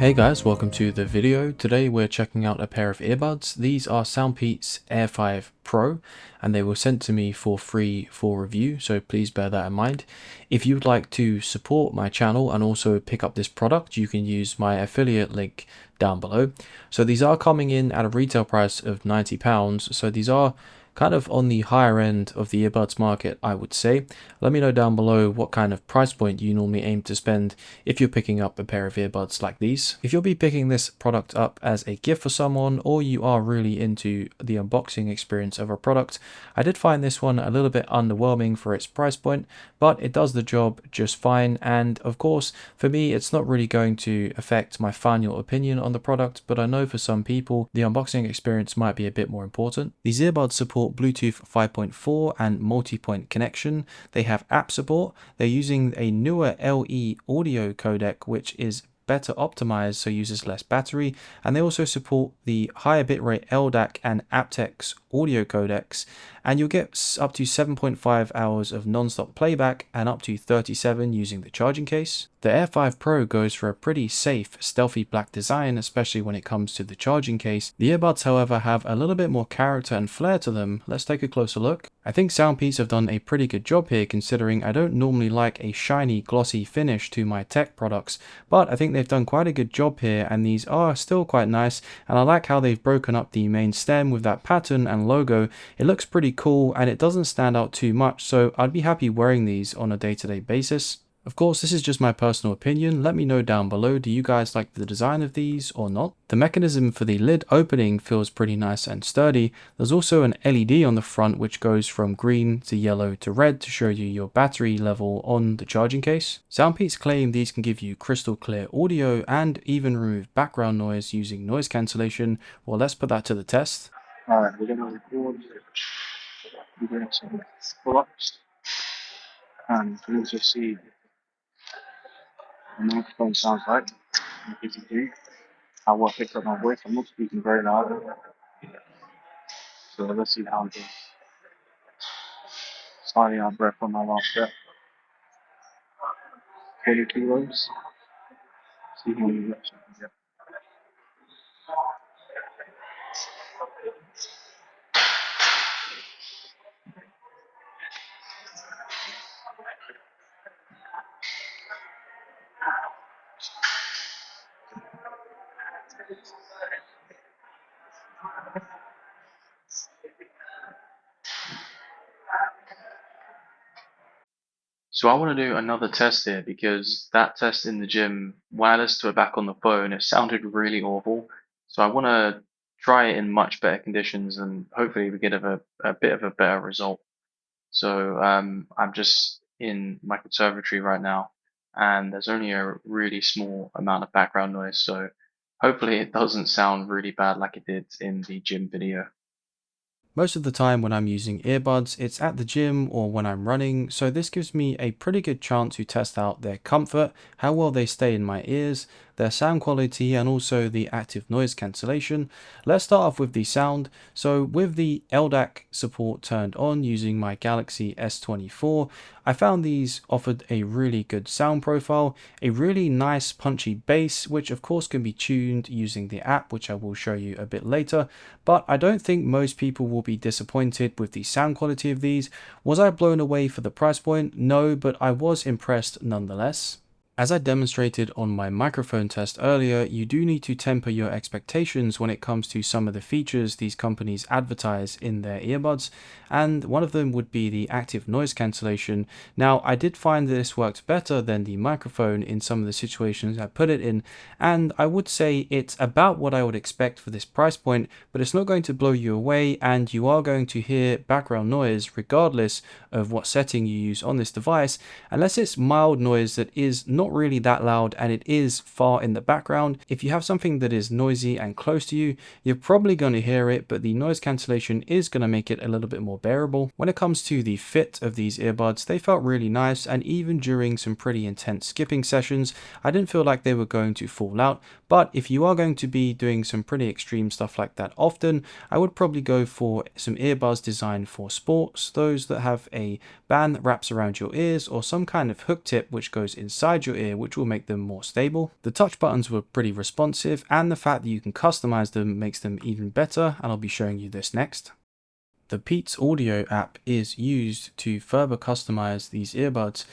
Hey guys, welcome to the video. Today we're checking out a pair of earbuds. These are SoundPeats Air5 Pro and they were sent to me for free for review, so please bear that in mind. If you'd like to support my channel and also pick up this product, you can use my affiliate link down below. So these are coming in at a retail price of £90, so these are kind of on the higher end of the earbuds market, I would say. Let me know down below what kind of price point you normally aim to spend if you're picking up a pair of earbuds like these. If you'll be picking this product up as a gift for someone, or you are really into the unboxing experience of a product, I did find this one a little bit underwhelming for its price point, but it does the job just fine. And of course, for me, it's not really going to affect my final opinion on the product, but I know for some people, the unboxing experience might be a bit more important. These earbuds support Bluetooth 5.4 and multi-point connection. They have app support. They're using a newer LE audio codec, which is better optimized, so uses less battery, and they also support the higher bitrate LDAC and aptX audio codecs, and you'll get up to 7.5 hours of non-stop playback and up to 37 using the charging case. The Air5 Pro goes for a pretty safe, stealthy black design, especially when it comes to the charging case. The earbuds, however, have a little bit more character and flair to them. Let's take a closer look. I think SoundPeats have done a pretty good job here, considering I don't normally like a shiny, glossy finish to my tech products, but I think they've done quite a good job here, and these are still quite nice, and I like how they've broken up the main stem with that pattern and logo. It looks pretty cool and it doesn't stand out too much, so I'd be happy wearing these on a day-to-day basis. Of course, this is just my personal opinion. Let me know down below, do you guys like the design of these or not? The mechanism for the lid opening feels pretty nice and sturdy. There's also an LED on the front which goes from green to yellow to red to show you your battery level on the charging case. SoundPeats claim these can give you crystal clear audio and even remove background noise using noise cancellation. Well, let's put that to the test. Alright, we're gonna record. We're doing some pull-ups, and we'll just see what the microphone sounds like. If you do, how well I pick up my voice. I'm not speaking very loud, so let's see how it goes. Starting out breath on my last step. 40 kilos. See how many reps I can get. So I want to do another test here because that test in the gym, when I listened to it back on the phone, it sounded really awful. So I want to try it in much better conditions and hopefully we get a bit of a better result. So I'm just in my conservatory right now, and there's only a really small amount of background noise. So hopefully it doesn't sound really bad like it did in the gym video. Most of the time when I'm using earbuds, it's at the gym or when I'm running, so this gives me a pretty good chance to test out their comfort, how well they stay in my ears, their sound quality, and also the active noise cancellation. Let's start off with the sound. So with the LDAC support turned on using my Galaxy S24, I found these offered a really good sound profile, a really nice punchy bass, which of course can be tuned using the app, which I will show you a bit later, but I don't think most people will be disappointed with the sound quality of these. Was I blown away for the price point? No, but I was impressed nonetheless. As I demonstrated on my microphone test earlier, you do need to temper your expectations when it comes to some of the features these companies advertise in their earbuds, and one of them would be the active noise cancellation. Now, I did find that this worked better than the microphone in some of the situations I put it in, and I would say it's about what I would expect for this price point, but it's not going to blow you away, and you are going to hear background noise regardless of what setting you use on this device, unless it's mild noise that is not really that loud and it is far in the background. If you have something that is noisy and close to you, you're probably going to hear it, but the noise cancellation is going to make it a little bit more bearable. When it comes to the fit of these earbuds, they felt really nice, and even during some pretty intense skipping sessions, I didn't feel like they were going to fall out. But if you are going to be doing some pretty extreme stuff like that often, I would probably go for some earbuds designed for sports, those that have a band that wraps around your ears or some kind of hook tip which goes inside your your ear, which will make them more stable. The touch buttons were pretty responsive, and the fact that you can customize them makes them even better, and I'll be showing you this next. The Peats Audio app is used to further customize these earbuds,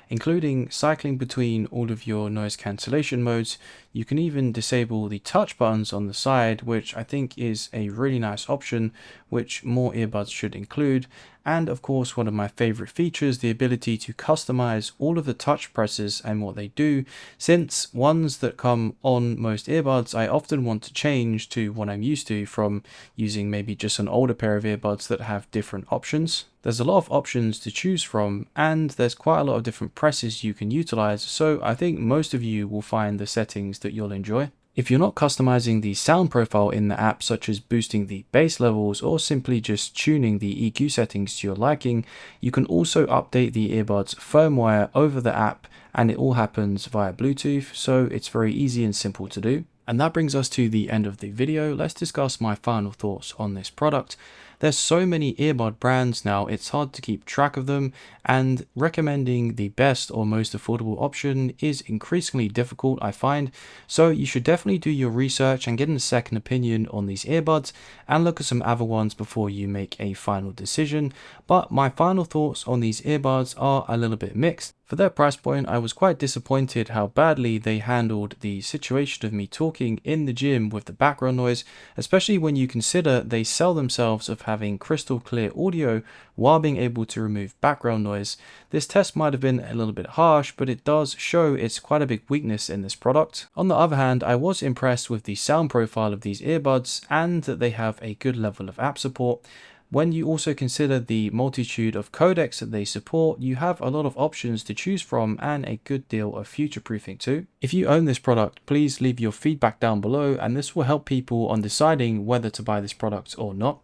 including cycling between all of your noise cancellation modes. You can even disable the touch buttons on the side, which I think is a really nice option, which more earbuds should include. And of course, one of my favorite features, the ability to customize all of the touch presses and what they do, since ones that come on most earbuds, I often want to change to what I'm used to from using maybe just an older pair of earbuds that have different options. There's a lot of options to choose from, and there's quite a lot of different presses you can utilize, so I think most of you will find the settings that you'll enjoy. If you're not customizing the sound profile in the app, such as boosting the bass levels or simply just tuning the EQ settings to your liking, you can also update the earbuds firmware over the app, and it all happens via Bluetooth, so it's very easy and simple to do. And that brings us to the end of the video. Let's discuss my final thoughts on this product. There's so many earbud brands now, it's hard to keep track of them, and recommending the best or most affordable option is increasingly difficult, I find. So you should definitely do your research and get a second opinion on these earbuds and look at some other ones before you make a final decision. But my final thoughts on these earbuds are a little bit mixed. For their price point, I was quite disappointed how badly they handled the situation of me talking in the gym with the background noise, especially when you consider they sell themselves of having crystal clear audio while being able to remove background noise. This test might have been a little bit harsh, but it does show it's quite a big weakness in this product. On the other hand, I was impressed with the sound profile of these earbuds and that they have a good level of app support. When you also consider the multitude of codecs that they support, you have a lot of options to choose from and a good deal of future-proofing too. If you own this product, please leave your feedback down below, and this will help people on deciding whether to buy this product or not.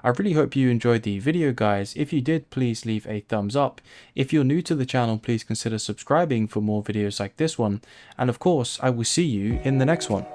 I really hope you enjoyed the video, guys. If you did, please leave a thumbs up. If you're new to the channel, please consider subscribing for more videos like this one. And of course, I will see you in the next one.